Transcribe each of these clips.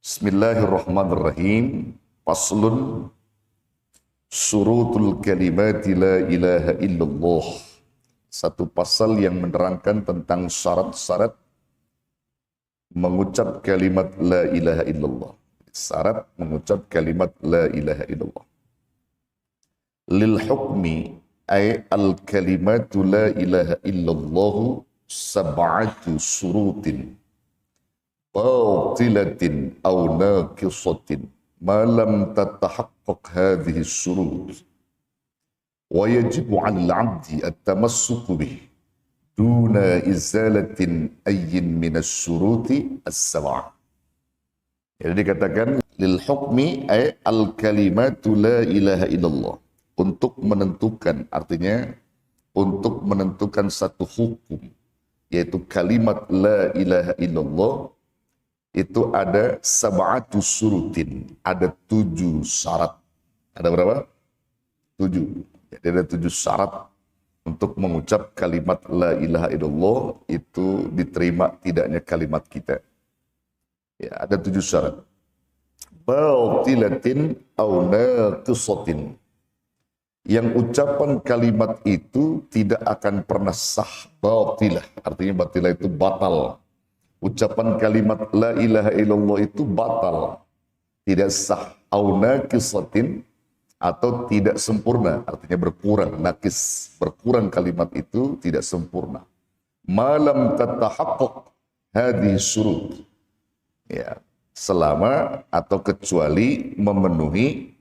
Bismillahirrahmanirrahim. Faslun Syurutul kalimati la ilaha illallah. Satu pasal yang menerangkan tentang syarat-syarat mengucap kalimat la ilaha illallah. Syarat mengucap kalimat la ilaha illallah. Lil hukmi ay al kalimatu la ilaha illallah sab'atu syurutin batilatin aw naqisatin ma lam tatahaqqaq hadhihi syurut wa yajibu 'ala al-'abdi at-tamassuku bih duna izalatin ayyin min asy-syuruti as-sab'ah. Jadi dikatakan lil hukmi ay al kalimatu la ilaha illallah, untuk menentukan, artinya untuk menentukan satu hukum, yaitu kalimat la ilaha illallah, itu ada sab'atu syurutin, ada 7 syarat. Ada berapa? 7. Jadi ada 7 syarat untuk mengucap kalimat la ilaha illallah itu diterima tidaknya kalimat kita. Ya, ada 7 syarat. Batilatin aw naqisatin. Yang ucapan kalimat itu tidak akan pernah sah. Batilah, artinya batilah itu batal. Ucapan kalimat la ilaha illallah itu batal, tidak sah. Au naqisatin, atau tidak sempurna, artinya berkurang. Naqis, berkurang kalimat itu, tidak sempurna. Malam tatahaqqaq hadhihi syurut, ya, selama atau kecuali memenuhi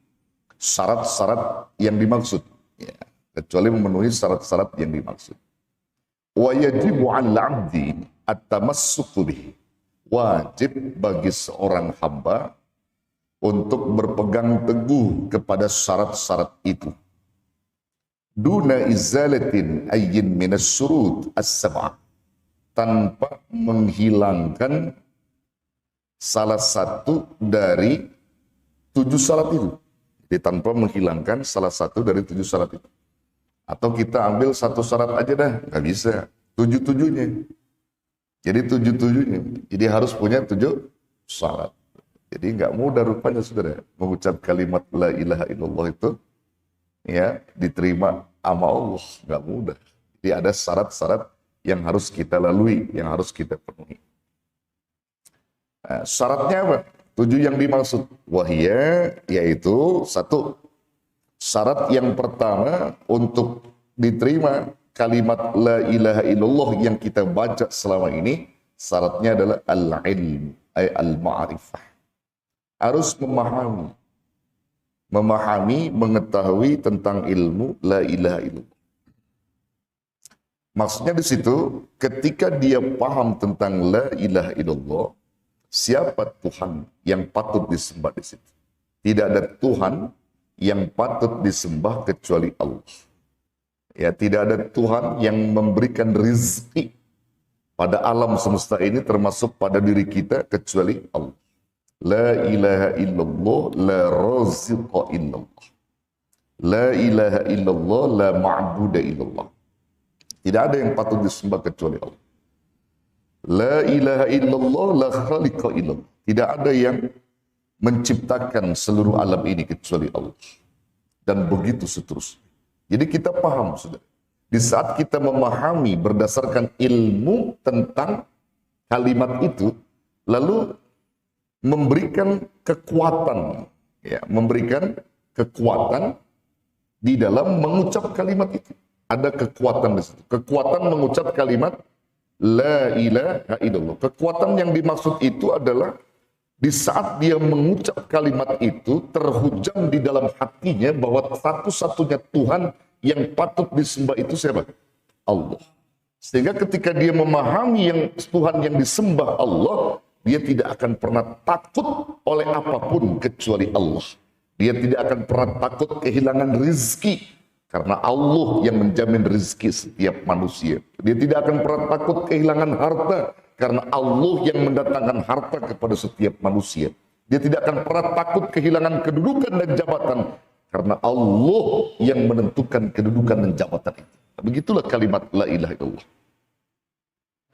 syarat-syarat yang dimaksud, ya, kecuali memenuhi syarat-syarat yang dimaksud. Wa yajibu 'alal 'abdi at-tamassuku bih. Wajib bagi seorang hamba untuk berpegang teguh kepada syarat-syarat itu. Duna izalatin ayyin minas syurut as-sab'ah, tanpa menghilangkan salah satu dari 7 syarat itu. Jadi tanpa menghilangkan salah satu dari 7 syarat itu. Atau kita ambil satu syarat aja dah, nggak bisa. 7-7-nya. Jadi 7-7-nya. Jadi harus punya 7 syarat. Jadi nggak mudah rupanya saudara mengucap kalimat la ilaha illallah itu, ya, diterima sama Allah, nggak mudah. Jadi ada syarat-syarat yang harus kita lalui, yang harus kita penuhi. Nah, syaratnya apa? 7 yang dimaksud. Wahia, yaitu 1. Syarat yang pertama untuk diterima kalimat la ilaha illallah yang kita baca selama ini, syaratnya adalah al-ilm, ay al-ma'rifah. Harus memahami, mengetahui tentang ilmu la ilaha illallah. Maksudnya di situ, ketika dia paham tentang la ilaha illallah, siapa Tuhan yang patut disembah di situ? Tidak ada Tuhan yang patut disembah kecuali Allah. Ya, tidak ada Tuhan yang memberikan rizki pada alam semesta ini, termasuk pada diri kita, kecuali Allah. La ilaha illallah, la raziqa illallah. La ilaha illallah, la ma'buda illallah. Tidak ada yang patut disembah kecuali Allah. La ilaha illallah, la khaliqa illallah. Tidak ada yang menciptakan seluruh alam ini kecuali Allah. Dan begitu seterusnya. Jadi kita paham, sudah. Di saat kita memahami berdasarkan ilmu tentang kalimat itu, lalu memberikan kekuatan, ya, memberikan kekuatan di dalam mengucap kalimat itu. Ada kekuatan di situ. Kekuatan mengucap kalimat la ilaha illallah. Kekuatan yang dimaksud itu adalah di saat dia mengucap kalimat itu, terhujam di dalam hatinya bahwa satu-satunya Tuhan yang patut disembah itu siapa? Allah. Sehingga ketika dia memahami yang Tuhan yang disembah Allah, dia tidak akan pernah takut oleh apapun kecuali Allah. Dia tidak akan pernah takut kehilangan rizki, karena Allah yang menjamin rizki setiap manusia. Dia tidak akan pernah takut kehilangan harta, karena Allah yang mendatangkan harta kepada setiap manusia. Dia tidak akan pernah takut kehilangan kedudukan dan jabatan, karena Allah yang menentukan kedudukan dan jabatan itu. Begitulah kalimat la ilaha illallah.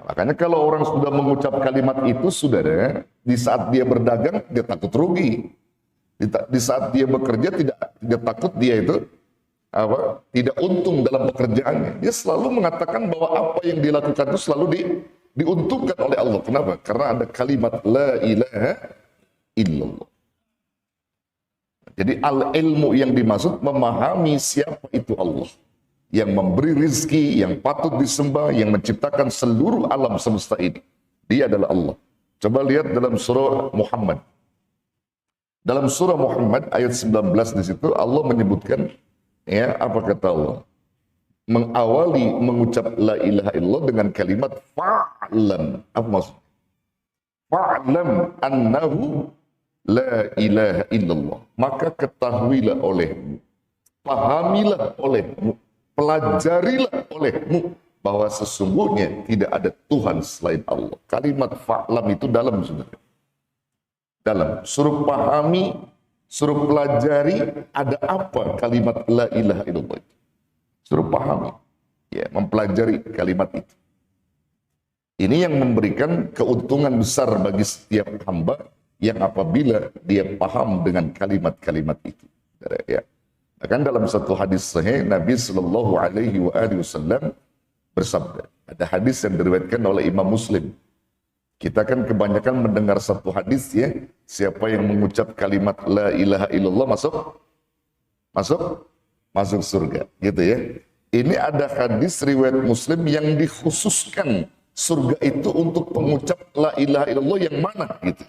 Makanya kalau orang sudah mengucap kalimat itu, saudara, di saat dia berdagang, dia takut rugi. Di saat dia bekerja, tidak takut dia itu tidak untung dalam pekerjaannya. Dia selalu mengatakan bahwa apa yang dilakukan itu selalu diuntungkan oleh Allah. Kenapa? Karena ada kalimat la ilaha illallah. Jadi al-ilmu yang dimaksud memahami siapa itu Allah. Yang memberi rizki, yang patut disembah, yang menciptakan seluruh alam semesta ini. Dia adalah Allah. Coba lihat dalam surah Muhammad. Dalam surah Muhammad ayat 19 di situ Allah menyebutkan, ya, apa kata Allah? Mengawali mengucap la ilaha illallah dengan kalimat fa'lam. Apa maksudnya? Fa'lam annahu la ilaha illallah. Maka ketahuilah olehmu, pahamilah olehmu, pelajarilah olehmu bahwa sesungguhnya tidak ada Tuhan selain Allah. Kalimat fa'lam itu dalam, saudara. Dalam. Suruh pahami, suruh pelajari ada apa kalimat la ilaha illallah itu. Suruh pahami, ya, mempelajari kalimat itu. Ini yang memberikan keuntungan besar bagi setiap hamba yang apabila dia paham dengan kalimat-kalimat itu. Ya. Bahkan dalam satu hadis sahih Nabi Shallallahu Alaihi Wasallam bersabda. Ada hadis yang diriwayatkan oleh Imam Muslim. Kita kan kebanyakan mendengar satu hadis, ya, siapa yang mengucap kalimat la ilaha illallah masuk surga, gitu ya. Ini ada hadis riwayat Muslim yang dikhususkan surga itu untuk pengucap la ilaha illallah yang mana, gitu.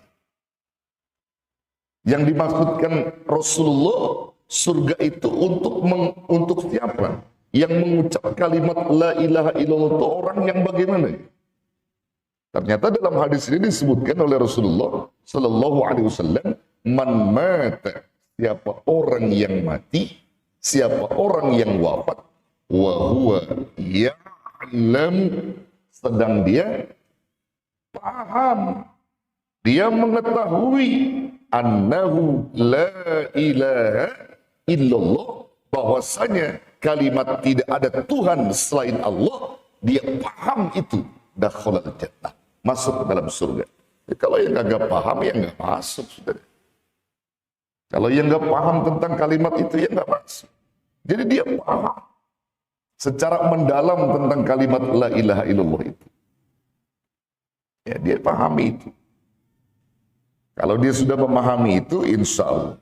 Yang dimaksudkan Rasulullah, surga itu untuk siapa? Yang mengucap kalimat la ilaha illallah itu orang yang bagaimana? Ternyata dalam hadis ini disebutkan oleh Rasulullah Sallallahu Alaihi Wasallam, man mata, siapa orang yang mati, siapa orang yang wafat, wa huwa ya'lam, sedang dia paham, dia mengetahui annahu la ilaha illallah, bahwasanya kalimat tidak ada Tuhan selain Allah, dia paham itu, dakhalal jannah, masuk ke dalam surga. Ya, kalau yang nggak paham, ya nggak masuk, saudara. Kalau yang nggak paham tentang kalimat itu, ya nggak masuk. Jadi dia paham secara mendalam tentang kalimat la ilaha illallah itu. Ya, dia pahami itu. Kalau dia sudah memahami itu, insya Allah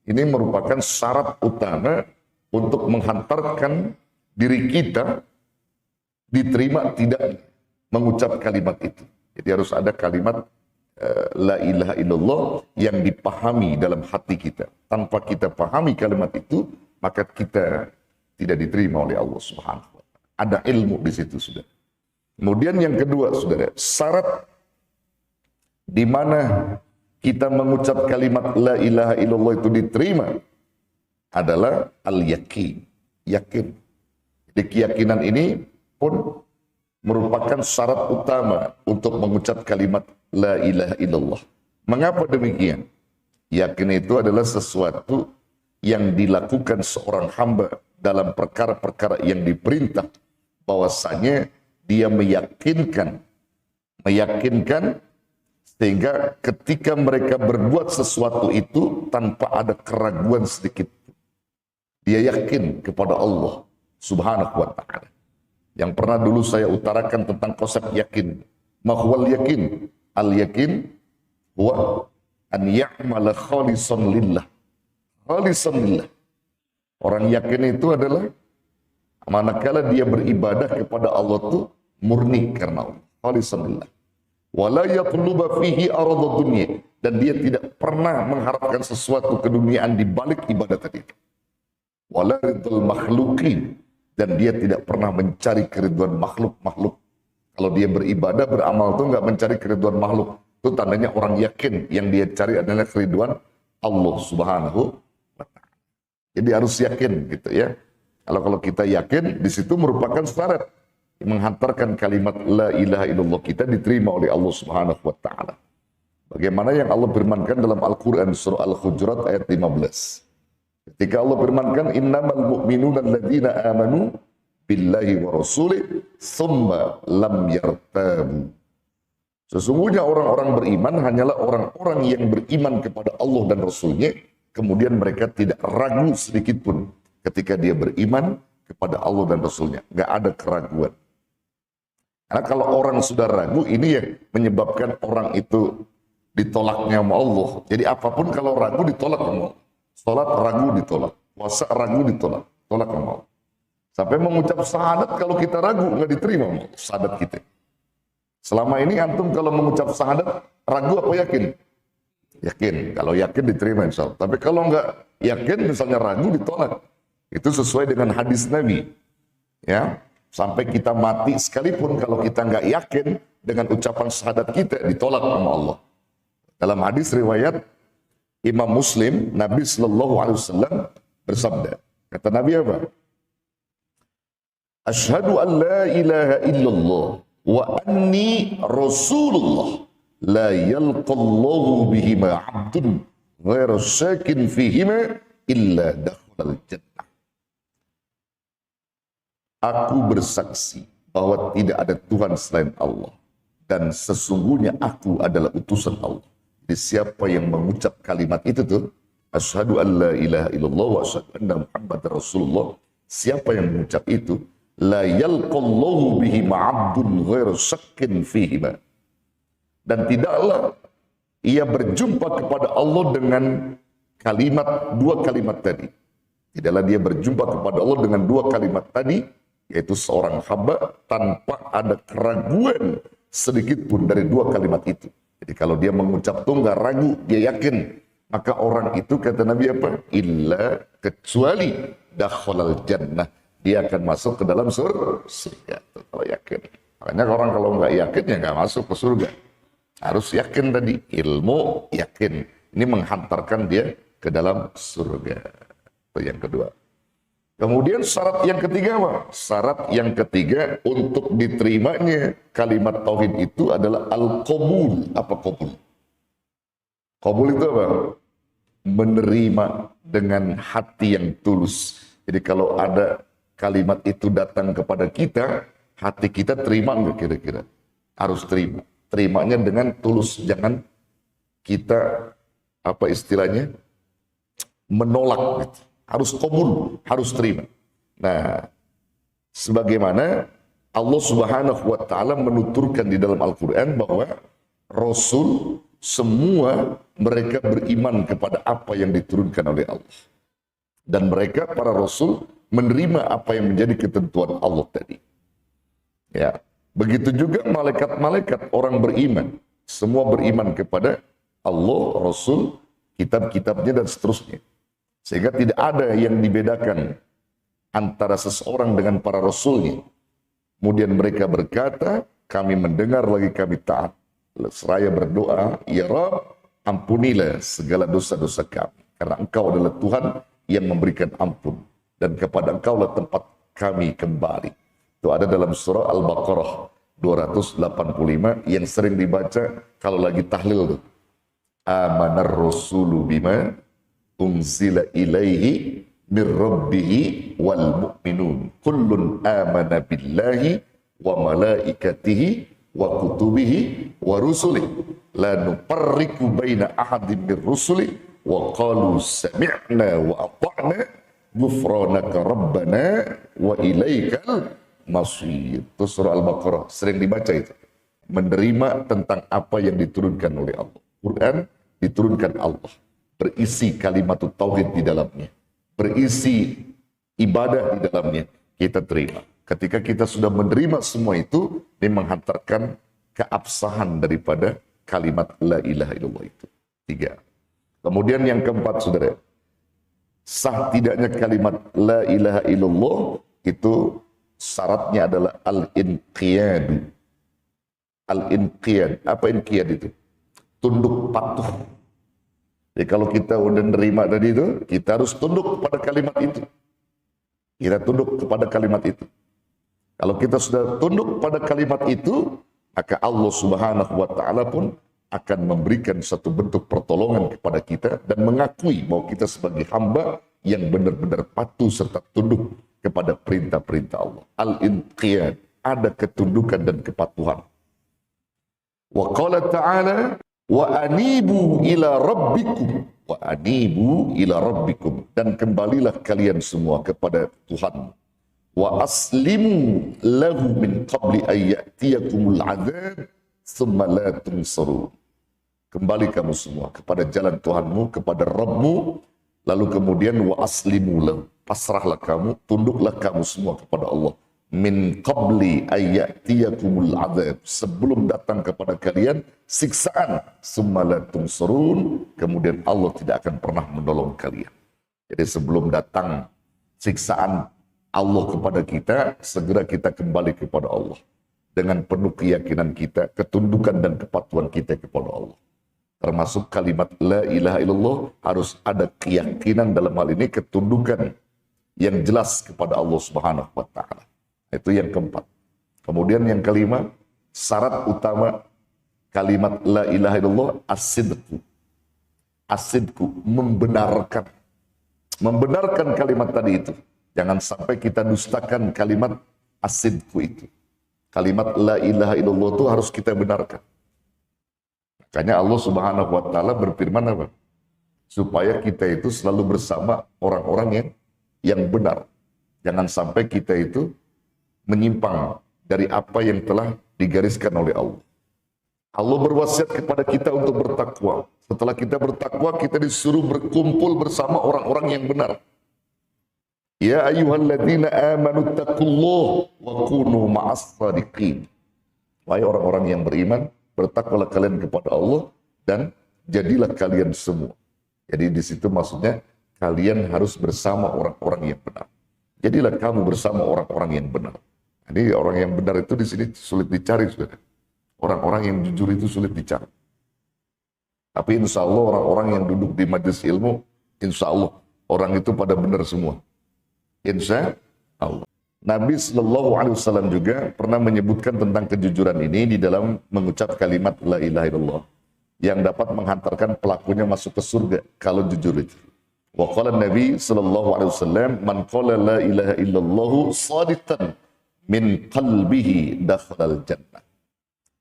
ini merupakan syarat utama untuk menghantarkan diri kita diterima tidak mengucap kalimat itu. Jadi harus ada kalimat la ilaha illallah yang dipahami dalam hati kita. Tanpa kita pahami kalimat itu, maka kita tidak diterima oleh Allah Subhanahu wa Ta'ala. Ada ilmu di situ, saudara. Kemudian yang kedua, saudara, syarat di mana kita mengucap kalimat la ilaha illallah itu diterima adalah al-yakin, yakin. Jadi keyakinan ini pun merupakan syarat utama untuk mengucap kalimat la ilaha illallah. Mengapa demikian? Yakin itu adalah sesuatu yang dilakukan seorang hamba dalam perkara-perkara yang diperintah, bahwasanya dia meyakinkan sehingga ketika mereka berbuat sesuatu itu tanpa ada keraguan sedikit, dia yakin kepada Allah Subhanahu wa Ta'ala. Yang pernah dulu saya utarakan tentang konsep yakin. Mahwal yakin. Al-yakin huwa an ya'mala khalisan lillah. Khalisan lillah. Orang yakin itu adalah manakala dia beribadah kepada Allah itu murni karena Allah. Khalisan lillah. Wala yatluba fihi arada dunya. Dan dia tidak pernah mengharapkan sesuatu keduniaan di balik ibadah tadi. Wala ridul makhluqin. Dan dia tidak pernah mencari keriduan makhluk-makhluk. Kalau dia beribadah, beramal itu nggak mencari keriduan makhluk. Itu tandanya orang yakin. Yang dia cari adalah keriduan Allah Subhanahu wa Ta'ala. Jadi harus yakin, gitu ya. Kalau kita yakin, di situ merupakan syarat menghantarkan kalimat la ilaha illallah kita diterima oleh Allah Subhanahu wa Ta'ala. Bagaimana yang Allah firmankan dalam Al-Quran surah Al-Hujurat ayat 15. Ketika Allah firmankan innamal mu'minuna alladzina amanu billahi wa rasulih thumma lam yartabu. Sesungguhnya orang-orang beriman hanyalah orang-orang yang beriman kepada Allah dan Rasul-Nya, kemudian mereka tidak ragu sedikit pun ketika dia beriman kepada Allah dan Rasul-Nya. Nggak ada keraguan. Karena kalau orang sudah ragu, ini yang menyebabkan orang itu ditolaknya sama Allah. Jadi apapun kalau ragu ditolak sama Allah. Salat ragu ditolak, puasa ragu ditolak, tolak sama Allah. Sampai mengucap syahadat kalau kita ragu nggak diterima sama Allah, syahadat kita. Selama ini antum kalau mengucap syahadat ragu apa yakin? Yakin. Kalau yakin diterima insya Allah. Tapi kalau nggak yakin misalnya ragu ditolak. Itu sesuai dengan hadis Nabi. Ya, sampai kita mati sekalipun kalau kita nggak yakin dengan ucapan syahadat kita ditolak sama Allah. Dalam hadis riwayat Imam Muslim, Nabi Sallallahu Alaihi Wasallam bersabda, kata Nabi apa? Asyhadu an la ilaha illallah wa anni Rasulullah la yalqallahu bihima abdun ghairu syakin fihima illa dakhalal jannah. Aku bersaksi bahwa tidak ada Tuhan selain Allah dan sesungguhnya aku adalah utusan Allah. Jadi siapa yang mengucap kalimat itu tuh, asyhadu an la ilaha illallah wa asyhadu anna Muhammadar Rasulullah, siapa yang mengucap itu, la yalqallahu bihima abdun ghairu syakkin fihima. Dan tidaklah ia berjumpa kepada Allah dengan dua kalimat tadi. Tidaklah dia berjumpa kepada Allah dengan dua kalimat tadi, yaitu seorang hamba tanpa ada keraguan sedikit pun dari dua kalimat itu. Jadi kalau dia mengucap itu nggak ragu, dia yakin. Maka orang itu kata Nabi apa? Illa kecuali dakhalal jannah. Dia akan masuk ke dalam surga. Kalau yakin. Makanya orang kalau nggak yakin ya nggak masuk ke surga. Harus yakin tadi. Ilmu yakin. Ini menghantarkan dia ke dalam surga. Itu yang kedua. Kemudian syarat yang ketiga apa? Syarat yang ketiga untuk diterimanya kalimat tauhid itu adalah al-qabul. Apa qabul? Qabul itu apa? Menerima dengan hati yang tulus. Jadi kalau ada kalimat itu datang kepada kita, hati kita terima nggak kira-kira? Harus terima. Terimanya dengan tulus. Jangan kita, apa istilahnya, menolak gitu. Harus qabul, harus terima. Nah, sebagaimana Allah Subhanahu wa taala menuturkan di dalam Al-Qur'an bahwa Rasul semua mereka beriman kepada apa yang diturunkan oleh Allah. Dan mereka para Rasul menerima apa yang menjadi ketentuan Allah tadi. Ya, begitu juga malaikat-malaikat orang beriman, semua beriman kepada Allah, Rasul, kitab-kitabnya dan seterusnya. Sehingga tidak ada yang dibedakan antara seseorang dengan para rasulnya. Kemudian mereka berkata, kami mendengar lagi kami taat. Seraya berdoa, ya Rabb, ampunilah segala dosa-dosa kami. Karena Engkau adalah Tuhan yang memberikan ampun. Dan kepada Engkau lah tempat kami kembali. Itu ada dalam surah Al-Baqarah 285 yang sering dibaca kalau lagi tahlil. Amanar rasulu bima unzila ilaihi min rabbihi wal mu'minun kullun amana billahi wa malaikatihi wa kutubihi wa rusulih la nufarriqu baina ahadin min rusuli wa qalu sami'na wa ata'na ghufranaka rabbana wa ilaikal masir. Itu surah Al-Baqarah sering dibaca itu, menerima tentang apa yang diturunkan oleh Allah. Quran diturunkan Allah, berisi kalimat tauhid di dalamnya, berisi ibadah di dalamnya, kita terima. Ketika kita sudah menerima semua itu, dia menghantarkan keabsahan daripada kalimat la ilaha illallah itu. 3. Kemudian yang keempat, saudara, sah tidaknya kalimat la ilaha illallah itu syaratnya adalah al-inqiyadu. Al-inqiyad, apa inqiyad itu? Tunduk patuh. Jadi kalau kita udah nerima tadi itu, kita harus tunduk kepada kalimat itu. Kita tunduk kepada kalimat itu. Kalau kita sudah tunduk pada kalimat itu, maka Allah Subhanahu wa taala pun akan memberikan satu bentuk pertolongan kepada kita dan mengakui bahwa kita sebagai hamba yang benar-benar patuh serta tunduk kepada perintah-perintah Allah. Al-inqiyad, ada ketundukan dan kepatuhan. Wa qala ta'ala wa anibu ila rabbikum, wa anibu ila rabbikum, dan kembalilah kalian semua kepada Tuhan. Wa aslimu lahu min qabli ayyatiyakumul adzab thumma la tunsarun. Kembali kamu semua kepada jalan Tuhanmu, kepada Rabbmu, lalu kemudian wa aslimu lahu, pasrahlah kamu, tunduklah kamu semua kepada Allah. Min qabli ayyatiyakumul adzab, sebelum datang kepada kalian siksaan, thumma la tunsarun, kemudian Allah tidak akan pernah menolong kalian. Jadi sebelum datang siksaan Allah kepada kita, segera kita kembali kepada Allah dengan penuh keyakinan kita, ketundukan dan kepatuhan kita kepada Allah. Termasuk kalimat la ilaha illallah, harus ada keyakinan dalam hal ini, ketundukan yang jelas kepada Allah Subhanahu wa taala. Itu yang keempat. Kemudian yang kelima, syarat utama kalimat la ilaha illallah as-sidqu. As-sidqu, membenarkan. Membenarkan kalimat tadi itu. Jangan sampai kita dustakan kalimat as-sidqu itu. Kalimat la ilaha illallah itu harus kita benarkan. Makanya Allah Subhanahu wa taala berfirman apa? Supaya kita itu selalu bersama orang-orang yang benar. Jangan sampai kita itu menyimpang dari apa yang telah digariskan oleh Allah. Allah berwasiat kepada kita untuk bertakwa. Setelah kita bertakwa, kita disuruh berkumpul bersama orang-orang yang benar. Ya ayyuhalladzina amanu taqullaha wa kunu ma'as shadiqin. Wahai orang-orang yang beriman, bertakwalah kalian kepada Allah dan jadilah kalian semua. Jadi di situ maksudnya kalian harus bersama orang-orang yang benar. Jadilah kamu bersama orang-orang yang benar. Jadi orang yang benar itu di sini sulit dicari, saudara. Orang-orang yang jujur itu sulit dicari. Tapi insya Allah orang-orang yang duduk di majelis ilmu, insya Allah orang itu pada benar semua. Insya Allah. Nabi Shallallahu Alaihi Wasallam juga pernah menyebutkan tentang kejujuran ini di dalam mengucap kalimat la ilaha illallah yang dapat menghantarkan pelakunya masuk ke surga kalau jujur itu. Wa qala Nabi Shallallahu Alaihi Wasallam, man qala la ilaha illallah shadiqan min qalbihi dakhalal jannah.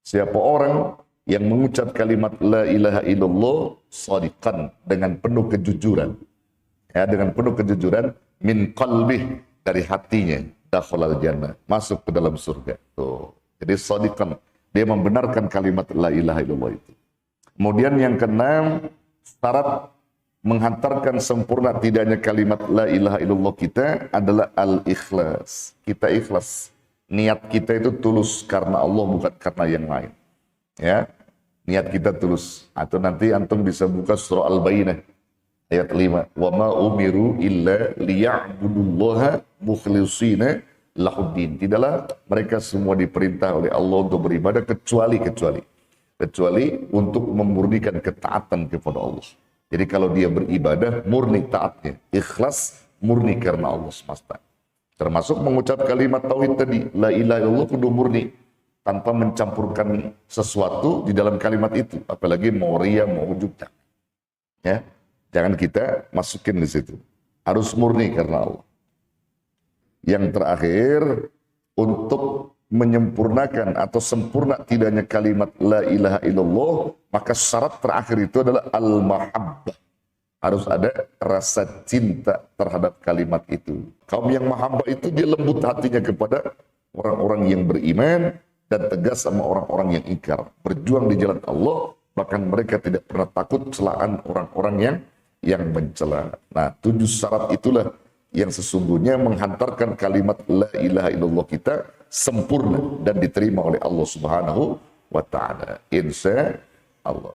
Siapa orang yang mengucap kalimat la ilaha illallah shadiqan dengan penuh kejujuran, ya, dengan penuh kejujuran, min qalbih, dari hatinya, dakhalal jannah, masuk ke dalam surga. Tuh. Jadi shadiqan, dia membenarkan kalimat la ilaha illallah itu. Kemudian yang keenam, syarat menghantarkan sempurna tidaknya kalimat la ilaha illallah kita adalah al-ikhlas. Kita ikhlas. Niat kita itu tulus karena Allah, bukan karena yang lain. Ya, niat kita tulus. Atau nanti antum bisa buka surah Al-Bayyinah ayat 5. Wa ma umiru illa liya'budullaha mukhlishina lahuddin. Tidaklah mereka semua diperintah oleh Allah untuk beribadah kecuali untuk memurnikan ketaatan kepada Allah. Jadi kalau dia beribadah, murni taatnya, ikhlas, murni karena Allah semesta. Termasuk mengucap kalimat tauhid tadi, la ilaha illallah, kudu murni, tanpa mencampurkan sesuatu di dalam kalimat itu, apalagi mau riya, mau ujub. Ya, jangan kita masukin di situ. Harus murni karena Allah. Yang terakhir, untuk menyempurnakan atau sempurna tidaknya kalimat la ilaha illallah, maka syarat terakhir itu adalah al-mahabbah. Harus ada rasa cinta terhadap kalimat itu. Kaum yang mahabbah itu dia lembut hatinya kepada orang-orang yang beriman dan tegas sama orang-orang yang ingkar. Berjuang di jalan Allah, bahkan mereka tidak pernah takut celaan orang-orang yang mencela. Nah, 7 syarat itulah yang sesungguhnya menghantarkan kalimat la ilaha illallah kita sempurna dan diterima oleh Allah Subhanahu wa taala. Insya Allah.